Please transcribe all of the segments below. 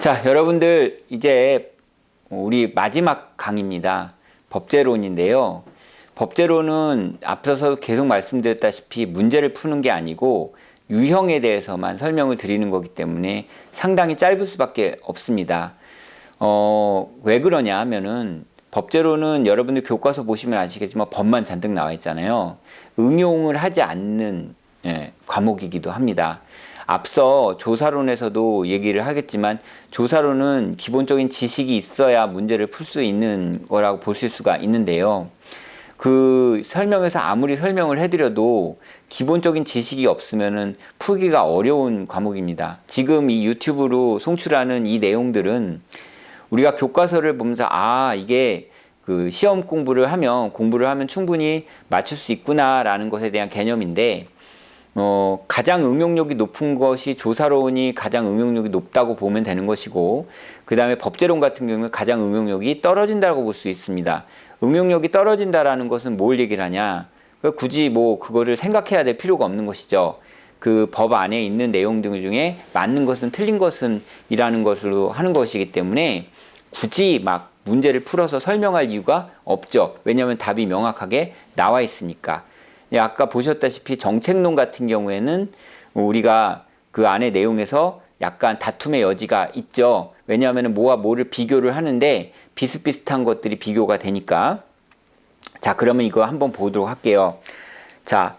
자, 여러분들 이제 우리 마지막 강의입니다. 법제론인데요. 법제론은 앞서서 계속 말씀드렸다시피 문제를 푸는 게 아니고 유형에 대해서만 설명을 드리는 거기 때문에 상당히 짧을 수밖에 없습니다. 왜 그러냐 하면은 법제론은 여러분들 교과서 보시면 아시겠지만 법만 잔뜩 나와 있잖아요. 응용을 하지 않는 과목이기도 합니다. 앞서 조사론에서도 얘기를 하겠지만 조사론은 기본적인 지식이 있어야 문제를 풀 수 있는 거라고 보실 수가 있는데요. 그 설명에서 아무리 설명을 해드려도 기본적인 지식이 없으면은 풀기가 어려운 과목입니다. 지금 이 유튜브로 송출하는 이 내용들은 우리가 교과서를 보면서 이게 그 시험 공부를 하면 충분히 맞출 수 있구나라는 것에 대한 개념인데 가장 응용력이 높은 것이 조사론이 가장 응용력이 높다고 보면 되는 것이고, 그 다음에 법제론 같은 경우는 가장 응용력이 떨어진다고 볼 수 있습니다. 응용력이 떨어진다라는 것은 뭘 얘기를 하냐? 굳이 그거를 생각해야 될 필요가 없는 것이죠. 그 법 안에 있는 내용들 중에 맞는 것은 틀린 것은 이라는 것으로 하는 것이기 때문에 굳이 막 문제를 풀어서 설명할 이유가 없죠. 왜냐하면 답이 명확하게 나와 있으니까. 아까 보셨다시피 정책론 같은 경우에는 우리가 그 안의 내용에서 약간 다툼의 여지가 있죠. 왜냐하면 뭐와 뭐를 비교를 하는데 비슷비슷한 것들이 비교가 되니까. 자, 그러면 이거 한번 보도록 할게요. 자,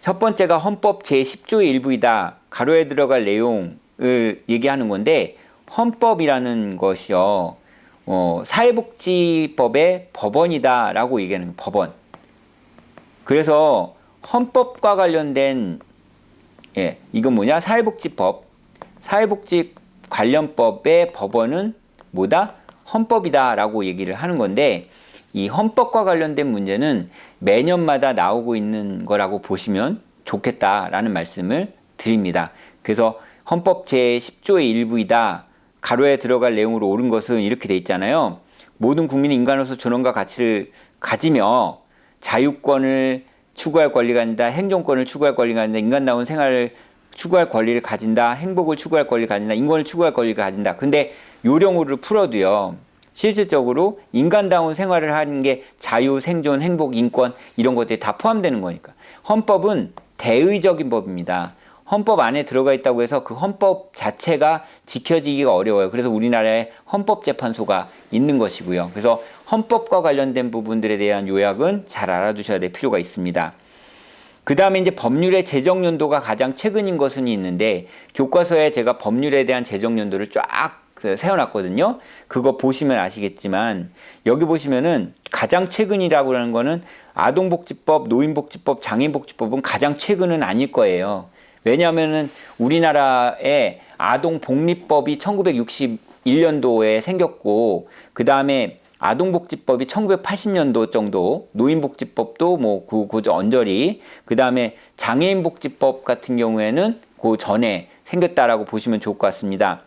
첫 번째가 헌법 제10조의 일부이다. 가로에 들어갈 내용을 얘기하는 건데, 헌법이라는 것이요, 사회복지법의 법원이다 라고 얘기하는 거예요. 법원. 그래서 헌법과 관련된 이건 뭐냐? 사회복지법. 사회복지 관련법의 법원은 뭐다? 헌법이다 라고 얘기를 하는 건데, 이 헌법과 관련된 문제는 매년마다 나오고 있는 거라고 보시면 좋겠다라는 말씀을 드립니다. 그래서 헌법 제10조의 일부이다. 가로에 들어갈 내용으로 옳은 것은 이렇게 돼 있잖아요. 모든 국민이 인간으로서 존엄과 가치를 가지며 자유권을 추구할 권리가 가진다. 행정권을 추구할 권리가 가진다. 인간다운 생활을 추구할 권리를 가진다. 행복을 추구할 권리를 가진다. 인권을 추구할 권리를 가진다. 근데 요령으로 풀어도요, 실질적으로 인간다운 생활을 하는 게 자유, 생존, 행복, 인권 이런 것들이 다 포함되는 거니까. 헌법은 대의적인 법입니다. 헌법 안에 들어가 있다고 해서 그 헌법 자체가 지켜지기가 어려워요. 그래서 우리나라에 헌법재판소가 있는 것이고요. 그래서 헌법과 관련된 부분들에 대한 요약은 잘 알아두셔야 될 필요가 있습니다. 그 다음에 이제 법률의 제정연도가 가장 최근인 것은 있는데, 교과서에 제가 법률에 대한 제정연도를 쫙 세워놨거든요. 그거 보시면 아시겠지만, 여기 보시면은 가장 최근이라고 하는 거는 아동복지법, 노인복지법, 장애인복지법은 가장 최근은 아닐 거예요. 왜냐하면은 우리나라의 아동복리법이 1961년도에 생겼고, 그 다음에 아동복지법이 1980년도 정도, 노인복지법도 그 언저리, 그 다음에 장애인복지법 같은 경우에는 그 전에 생겼다라고 보시면 좋을 것 같습니다.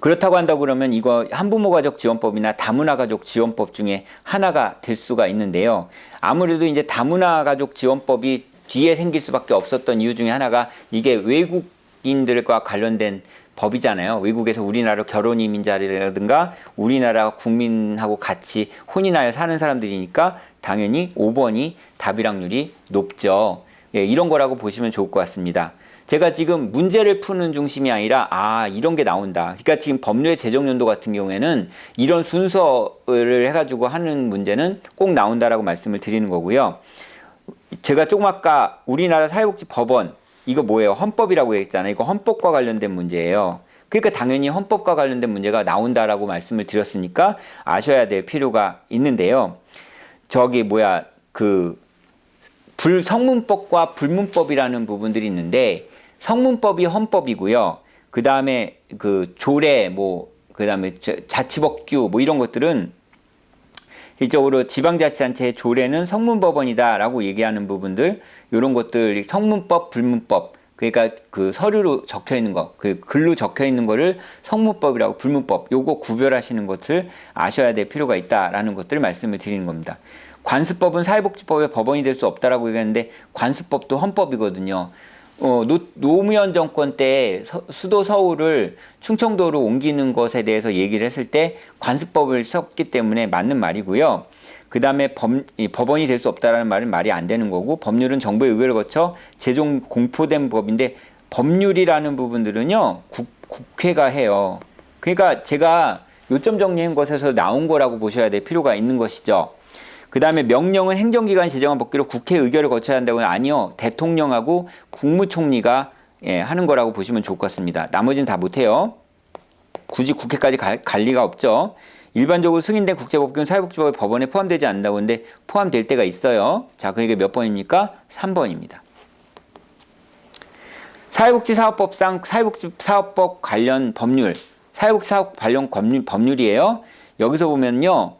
그렇다고 한다고 그러면 이거 한부모가족 지원법이나 다문화가족 지원법 중에 하나가 될 수가 있는데요. 아무래도 이제 다문화가족 지원법이 뒤에 생길 수밖에 없었던 이유 중에 하나가 이게 외국인들과 관련된 법이잖아요. 외국에서 우리나라로 결혼 이민자라든가 우리나라 국민하고 같이 혼인하여 사는 사람들이니까 당연히 5번이 답이락률이 높죠. 이런 거라고 보시면 좋을 것 같습니다. 제가 지금 문제를 푸는 중심이 아니라 이런 게 나온다. 그러니까 지금 법률의 제정연도 같은 경우에는 이런 순서를 해가지고 하는 문제는 꼭 나온다라고 말씀을 드리는 거고요. 제가 조금 아까 우리나라 사회복지법원 이거 뭐예요? 헌법이라고 했잖아요. 이거 헌법과 관련된 문제예요. 그러니까 당연히 헌법과 관련된 문제가 나온다라고 말씀을 드렸으니까 아셔야 될 필요가 있는데요. 성문법과 불문법이라는 부분들이 있는데, 성문법이 헌법이고요. 그 다음에 그 조례, 그 다음에 자치법규 이런 것들은 실적으로 지방자치단체의 조례는 성문법원이다라고 얘기하는 부분들, 이런 것들 성문법, 불문법, 그러니까 그 서류로 적혀 있는 거, 그 글로 적혀 있는 거를 성문법이라고 불문법, 요거 구별하시는 것을 아셔야 될 필요가 있다라는 것들을 말씀을 드리는 겁니다. 관습법은 사회복지법의 법원이 될 수 없다라고 얘기하는데 관습법도 헌법이거든요. 노무현 정권 때 수도 서울을 충청도로 옮기는 것에 대해서 얘기를 했을 때 관습법을 썼기 때문에 맞는 말이고요. 그 다음에 법원이 될 수 없다라는 말은 말이 안 되는 거고, 법률은 정부의 의결을 거쳐 최종 공포된 법인데, 법률이라는 부분들은요 국회가 해요. 그러니까 제가 요점 정리한 것에서 나온 거라고 보셔야 될 필요가 있는 것이죠. 그 다음에 명령은 행정기관이 제정한 법규로 국회 의결을 거쳐야 한다고는 아니요. 대통령하고 국무총리가 하는 거라고 보시면 좋을 것 같습니다. 나머지는 다 못해요. 굳이 국회까지 갈 리가 없죠. 일반적으로 승인된 국제법규는 사회복지법에 법원에 포함되지 않는다고 하는데 포함될 때가 있어요. 자, 그러니까 몇 번입니까? 3번입니다. 사회복지사업법상 사회복지사업법 관련 법률, 사회복지사업 관련 법률이에요. 여기서 보면요.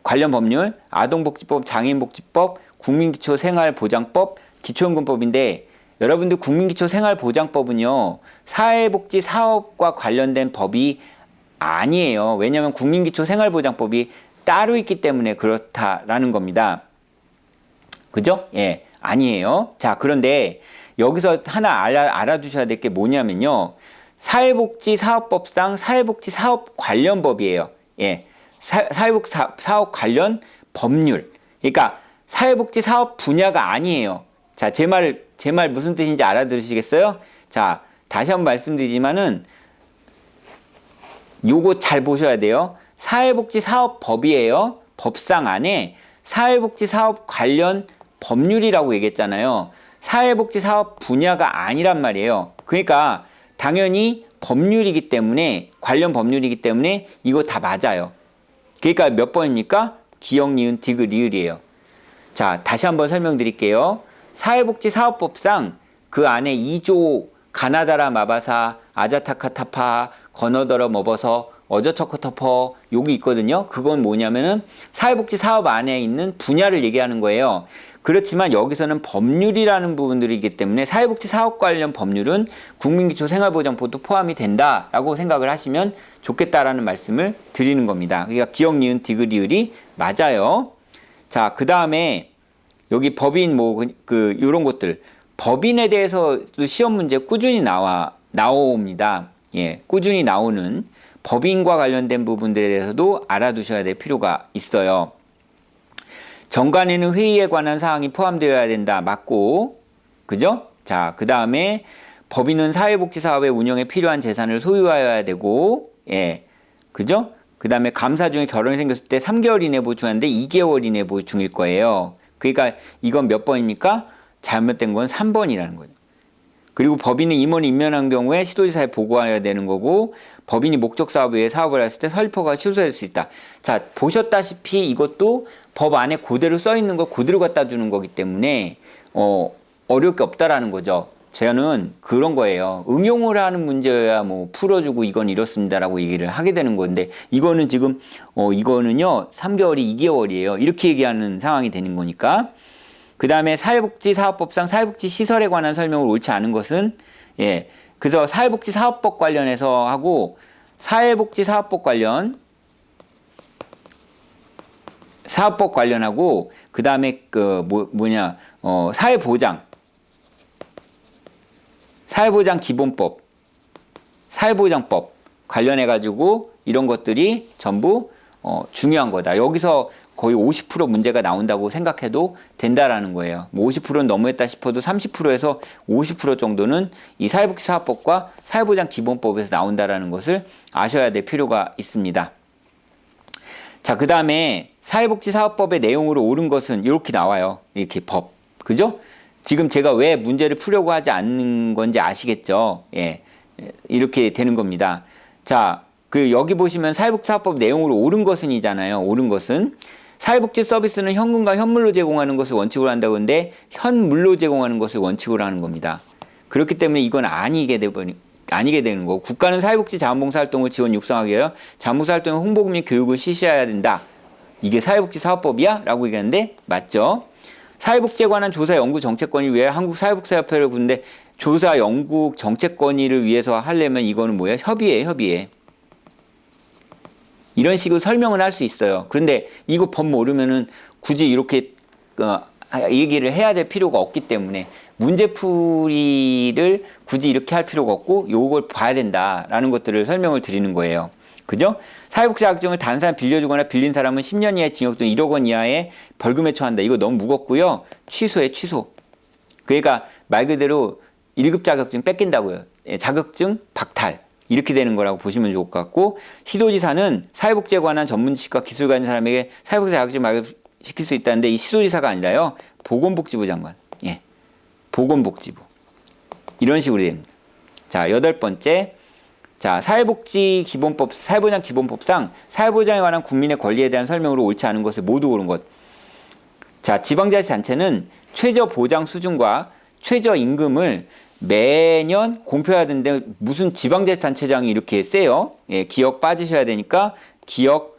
관련 법률, 아동복지법, 장애인복지법, 국민기초생활보장법, 기초연금법인데, 여러분들 국민기초생활보장법은요 사회복지사업과 관련된 법이 아니에요. 왜냐하면 국민기초생활보장법이 따로 있기 때문에 그렇다라는 겁니다. 그죠? 예, 아니에요. 자, 그런데 여기서 하나 알아두셔야 될 게 뭐냐면요, 사회복지사업법상 사회복지사업 관련 법이에요. 예. 사회복지사업 관련 법률. 그러니까 사회복지사업 분야가 아니에요. 자, 제 말 무슨 뜻인지 알아들으시겠어요? 자, 다시 한번 말씀드리지만은 요거 잘 보셔야 돼요. 사회복지사업법이에요. 법상 안에 사회복지사업 관련 법률이라고 얘기했잖아요. 사회복지사업 분야가 아니란 말이에요. 그러니까 당연히 법률이기 때문에, 관련 법률이기 때문에 이거 다 맞아요. 그러니까 몇 번입니까? 기역, 니은, 디귿, 리을이에요. 자, 다시 한번 설명드릴게요. 사회복지사업법상 그 안에 2조 가나다라 마바사, 아자타카타파, 거너더러 머버서, 어저처커터퍼 여기 있거든요. 그건 뭐냐면은 사회복지사업 안에 있는 분야를 얘기하는 거예요. 그렇지만 여기서는 법률이라는 부분들이기 때문에 사회복지사업 관련 법률은 국민기초생활보장법도 포함이 된다라고 생각을 하시면 좋겠다라는 말씀을 드리는 겁니다. 그러니까 기역, 니은, 디귿, 리을이 맞아요. 자, 그 다음에 여기 법인 요런 것들, 법인에 대해서도 시험 문제 꾸준히 나옵니다. 예, 꾸준히 나오는 법인과 관련된 부분들에 대해서도 알아두셔야 될 필요가 있어요. 정관에는 회의에 관한 사항이 포함되어야 된다. 맞고, 그죠? 자, 그 다음에 법인은 사회복지사업의 운영에 필요한 재산을 소유하여야 되고, 예, 그죠? 그 다음에 감사 중에 결혼이 생겼을 때 3개월 이내 보충하는데 2개월 이내 보충일 거예요. 그러니까 이건 몇 번입니까? 잘못된 건 3번이라는 거죠. 그리고 법인은 임원이 임명한 경우에 시도지사에 보고해야 되는 거고, 법인이 목적 사업 외에 사업을 했을 때 설립허가가 취소될 수 있다. 자, 보셨다시피 이것도 법 안에 그대로 써 있는 걸 그대로 갖다 주는 거기 때문에 어려울 게 없다라는 거죠. 저는 그런 거예요. 응용을 하는 문제여야 뭐 풀어주고 이건 이렇습니다라고 얘기를 하게 되는 건데, 이거는 지금 이거는요 3개월이 2개월이에요. 이렇게 얘기하는 상황이 되는 거니까. 그 다음에 사회복지사업법상 사회복지시설에 관한 설명을 옳지 않은 것은, 예, 그래서 사회복지사업법 관련해서 하고, 사회복지사업법 사업법 관련하고, 그 다음에 사회보장 기본법, 사회보장법 관련해가지고 이런 것들이 전부 중요한 거다. 여기서 거의 50% 문제가 나온다고 생각해도 된다라는 거예요. 뭐 50%는 너무했다 싶어도 30%에서 50% 정도는 이 사회복지사업법과 사회보장기본법에서 나온다라는 것을 아셔야 될 필요가 있습니다. 자, 그 다음에 사회복지사업법의 내용으로 옳은 것은 이렇게 나와요. 이렇게 법. 그죠? 지금 제가 왜 문제를 풀려고 하지 않는 건지 아시겠죠? 예. 이렇게 되는 겁니다. 자, 여기 보시면 사회복지사업법 내용으로 옳은 것은 이잖아요. 옳은 것은. 사회복지 서비스는 현금과 현물로 제공하는 것을 원칙으로 한다고 하는데, 현물로 제공하는 것을 원칙으로 하는 겁니다. 그렇기 때문에 이건 아니게 되는 거고, 국가는 사회복지 자원봉사활동을 지원 육성하기 위하여 자원봉사활동의 홍보 및 교육을 실시해야 된다. 이게 사회복지사업법이야? 라고 얘기하는데 맞죠? 사회복지에 관한 조사 연구 정책권을 위해 한국사회복지협회를 부르는데, 조사 연구 정책권을 위해서 하려면 이거는 뭐야? 협의회. 이런 식으로 설명을 할 수 있어요. 그런데 이거 법 모르면은 굳이 이렇게 얘기를 해야 될 필요가 없기 때문에 문제풀이를 굳이 이렇게 할 필요가 없고 요걸 봐야 된다라는 것들을 설명을 드리는 거예요. 그죠? 사회복지 자격증을 다른 사람 빌려주거나 빌린 사람은 10년 이하의 징역 또는 1억 원 이하의 벌금에 처한다. 이거 너무 무겁고요. 취소해, 취소. 그러니까 말 그대로 1급 자격증 뺏긴다고요. 자격증 박탈. 이렇게 되는 거라고 보시면 좋을 것 같고, 시도지사는 사회복지에 관한 전문 지식과 기술 가진 사람에게 사회복지 자격증 발급시킬 수 있다는데, 이 시도지사가 아니라요, 보건복지부 장관. 예. 보건복지부. 이런 식으로 됩니다. 자, 8번째. 자, 사회복지기본법, 사회보장 기본법상 사회보장에 관한 국민의 권리에 대한 설명으로 옳지 않은 것을 모두 고른 것. 자, 지방자치단체는 최저보장 수준과 최저임금을 매년 공표해야 되는데 무슨 지방자치단체장이 이렇게 세요? 예, 기억 빠지셔야 되니까 기억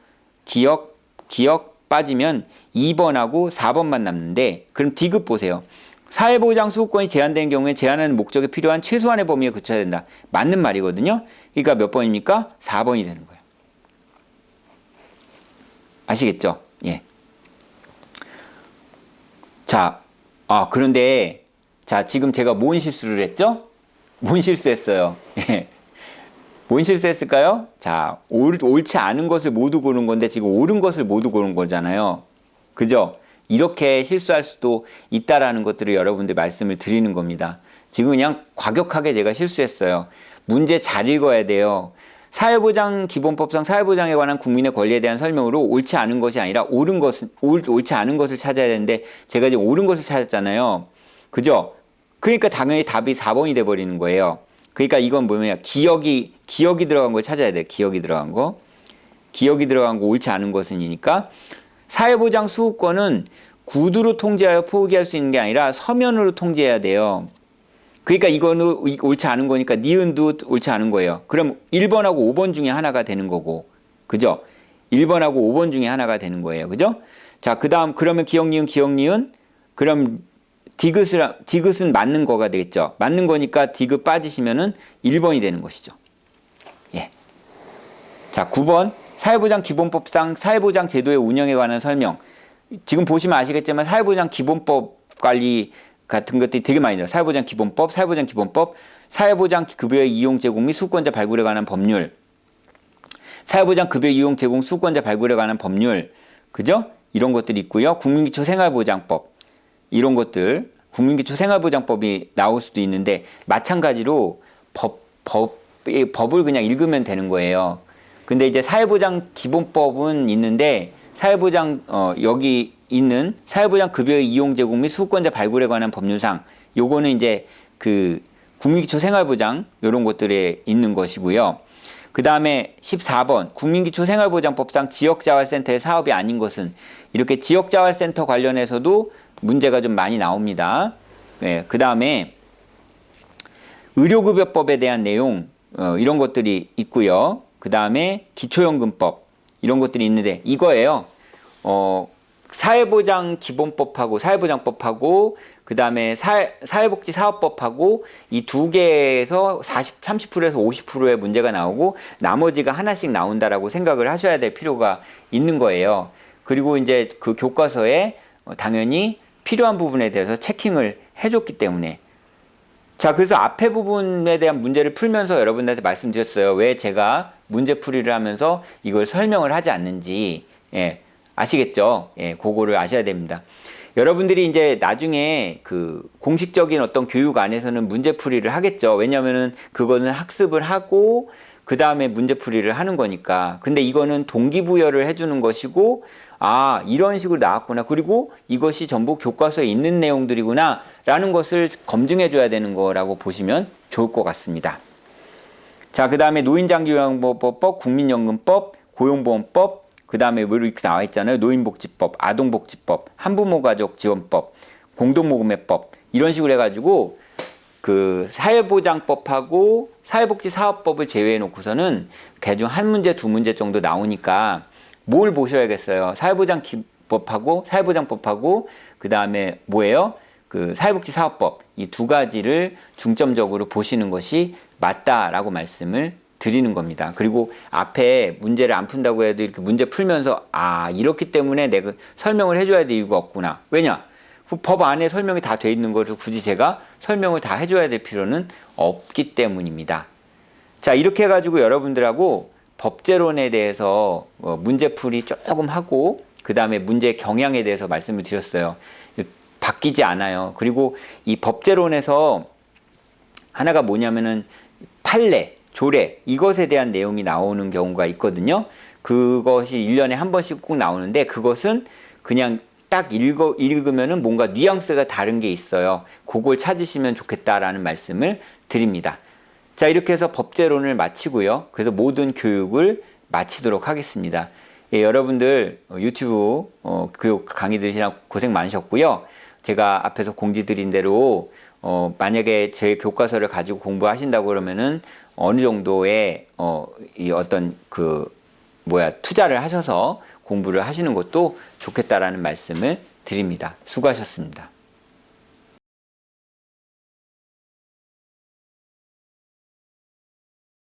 빠지면 2번하고 4번만 남는데, 그럼 D급 보세요. 사회보장 수급권이 제한된 경우에 제한하는 목적에 필요한 최소한의 범위에 그쳐야 된다. 맞는 말이거든요. 그러니까 몇 번입니까? 4번이 되는 거예요. 아시겠죠? 예. 자, 그런데 자, 지금 제가 뭔 실수를 했죠? 뭔 실수했어요? 예. 뭔 실수했을까요? 자, 옳지 않은 것을 모두 고른 건데 지금 옳은 것을 모두 고른 거잖아요. 그죠? 이렇게 실수할 수도 있다라는 것들을 여러분들 말씀을 드리는 겁니다. 지금 그냥 과격하게 제가 실수했어요. 문제 잘 읽어야 돼요. 사회보장 기본법상 사회보장에 관한 국민의 권리에 대한 설명으로 옳지 않은 것이 아니라 옳지 않은 것을 찾아야 되는데 제가 지금 옳은 것을 찾았잖아요. 그죠? 그러니까 당연히 답이 4번이 돼버리는 거예요. 그러니까 이건 뭐냐, 기억이 들어간 걸 찾아야 돼요. 기억이 들어간 거 옳지 않은 것은이니까 사회보장 수급권은 구두로 통제하여 포기할 수 있는 게 아니라 서면으로 통제해야 돼요. 그러니까 이거는 옳지 않은 거니까 니은도 옳지 않은 거예요. 그럼 1번하고 5번 중에 하나가 되는 거고, 그죠? 1번하고 5번 중에 하나가 되는 거예요. 그죠? 자, 그 다음 그러면 기억, 니은 그럼 디귿은 맞는 거가 되겠죠. 맞는 거니까 디귿 빠지시면은 1번이 되는 것이죠. 예. 자, 9번. 사회보장 기본법상 사회보장 제도의 운영에 관한 설명. 지금 보시면 아시겠지만 사회보장 기본법 관리 같은 것들이 되게 많이 나와요. 사회보장 기본법, 사회보장 급여 이용 제공 및 수급권자 발굴에 관한 법률, 사회보장 급여 이용 제공 수급권자 발굴에 관한 법률, 그죠? 이런 것들이 있고요. 국민기초 생활보장법, 이런 것들, 국민기초 생활보장법이 나올 수도 있는데 마찬가지로 법을 그냥 읽으면 되는 거예요. 근데 이제 사회보장 기본법은 있는데 사회보장 여기 있는 사회보장 급여 이용 제공 및 수급권자 발굴에 관한 법률상, 요거는 이제 그 국민기초 생활보장 요런 것들에 있는 것이고요. 그 다음에 14번 국민기초 생활보장법상 지역자활센터의 사업이 아닌 것은, 이렇게 지역자활센터 관련해서도 문제가 좀 많이 나옵니다. 네, 그 다음에 의료급여법에 대한 내용 이런 것들이 있고요. 그 다음에 기초연금법 이런 것들이 있는데 이거예요. 사회보장 기본법하고 사회보장법하고 그 다음에 사회복지사업법하고 이 두 개에서 30%에서 50%의 문제가 나오고 나머지가 하나씩 나온다라고 생각을 하셔야 될 필요가 있는 거예요. 그리고 이제 그 교과서에 당연히 필요한 부분에 대해서 체킹을 해줬기 때문에. 자, 그래서 앞에 부분에 대한 문제를 풀면서 여러분들한테 말씀드렸어요. 왜 제가 문제풀이를 하면서 이걸 설명을 하지 않는지. 예, 아시겠죠? 예, 그거를 아셔야 됩니다. 여러분들이 이제 나중에 그 공식적인 어떤 교육 안에서는 문제풀이를 하겠죠. 왜냐면은 그거는 학습을 하고 그 다음에 문제풀이를 하는 거니까. 근데 이거는 동기부여를 해주는 것이고, 아, 이런 식으로 나왔구나. 그리고 이것이 전부 교과서에 있는 내용들이구나. 라는 것을 검증해 줘야 되는 거라고 보시면 좋을 것 같습니다. 자, 그 다음에 노인장기요양보호법, 국민연금법, 고용보험법, 그 다음에 뭐 이렇게 나와 있잖아요. 노인복지법, 아동복지법, 한부모가족지원법, 공동모금회법 이런 식으로 해가지고 그 사회보장법하고 사회복지사업법을 제외해 놓고서는 대충 한 문제, 두 문제 정도 나오니까 뭘 보셔야겠어요. 사회보장법하고 사회보장법하고 그 다음에 뭐예요? 그 사회복지사업법 이 두 가지를 중점적으로 보시는 것이 맞다라고 말씀을 드리는 겁니다. 그리고 앞에 문제를 안 푼다고 해도 이렇게 문제 풀면서 아, 이렇기 때문에 내가 설명을 해줘야 될 이유가 없구나. 왜냐? 법 안에 설명이 다 돼 있는 것을 굳이 제가 설명을 다 해줘야 될 필요는 없기 때문입니다. 자, 이렇게 해가지고 여러분들하고 법제론에 대해서 문제풀이 조금 하고 그 다음에 문제 경향에 대해서 말씀을 드렸어요. 바뀌지 않아요. 그리고 이 법제론에서 하나가 뭐냐면은 판례, 조례 이것에 대한 내용이 나오는 경우가 있거든요. 그것이 1년에 한 번씩 꼭 나오는데 그것은 그냥 딱 읽으면은 뭔가 뉘앙스가 다른 게 있어요. 그걸 찾으시면 좋겠다라는 말씀을 드립니다. 자, 이렇게 해서 법제론을 마치고요. 그래서 모든 교육을 마치도록 하겠습니다. 예, 여러분들 유튜브 교육 강의 들으시느라 고생 많으셨고요. 제가 앞에서 공지 드린 대로 만약에 제 교과서를 가지고 공부하신다고 그러면은 어느 정도의 이 어떤 투자를 하셔서 공부를 하시는 것도 좋겠다라는 말씀을 드립니다. 수고하셨습니다.